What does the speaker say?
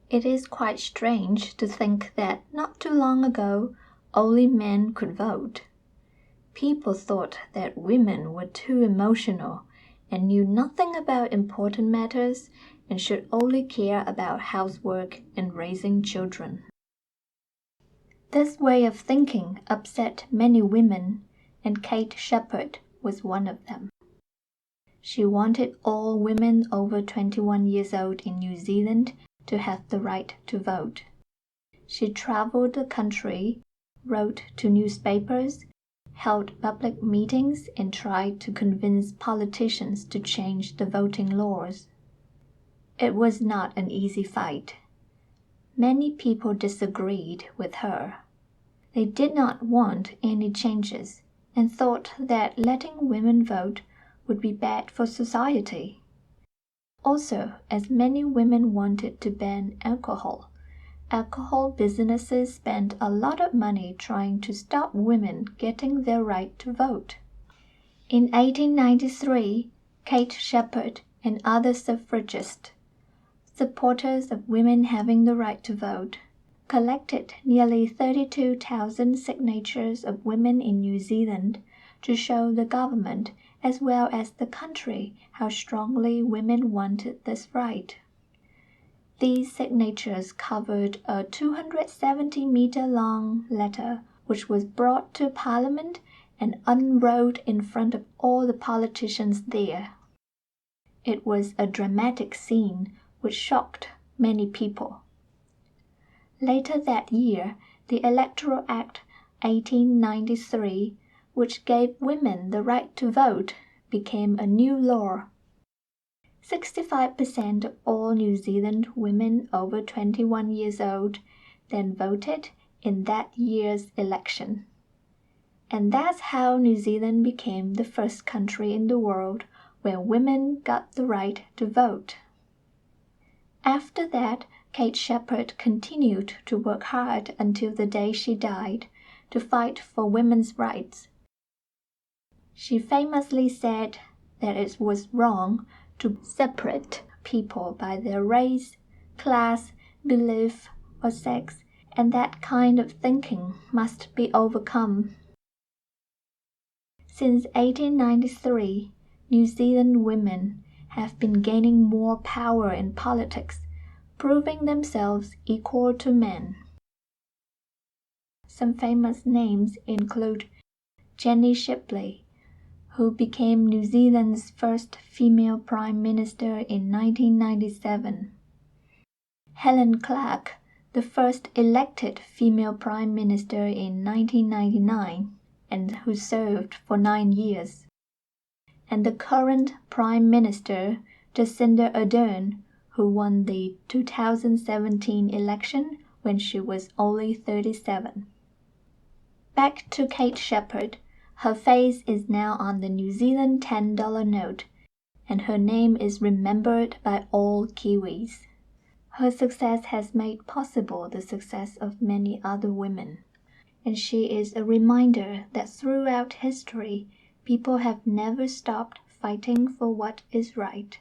It is quite strange to think that not too long ago, only men could vote. People thought that women were too emotional and knew nothing about important matters and should only care about housework and raising children. This way of thinking upset many women, and Kate Shepherd was one of them. She wanted all women over 21 years old in New Zealand to have the right to vote. She traveled the country, wrote to newspapers, held public meetings, and tried to convince politicians to change the voting laws. It was not an easy fight. Many people disagreed with her. They did not want any changes and thought that letting women vote would be bad for society. Also, as many women wanted to ban alcohol businesses spent a lot of money trying to stop women getting their right to vote. In 1893, Kate Shepherd and other suffragists, supporters of women having the right to vote, collected nearly 32,000 signatures of women in New Zealand to show the government as well as the country how strongly women wanted this right. These signatures covered a 270-meter-long letter which was brought to Parliament and unrolled in front of all the politicians there. It was a dramatic scene which shocked many people. Later that year, the Electoral Act 1893, which gave women the right to vote, became a new law. 65% of all New Zealand women over 21 years old then voted in that year's election. And that's how New Zealand became the first country in the world where women got the right to vote. After that, Kate Shepherd continued to work hard until the day she died to fight for women's rights. She famously said that it was wrong to separate people by their race, class, belief, or sex, and that kind of thinking must be overcome. Since 1893, New Zealand women have been gaining more power in politics, proving themselves equal to men. Some famous names include Jenny Shipley, who became New Zealand's first female Prime Minister in 1997, Helen Clark, the first elected female Prime Minister in 1999 and who served for 9 years, and the current Prime Minister Jacinda Ardern, who won the 2017 election when she was only 37. Back to Kate Shepherd. Her face is now on the New Zealand $10 note, and her name is remembered by all Kiwis. Her success has made possible the success of many other women, and she is a reminder that throughout history, people have never stopped fighting for what is right.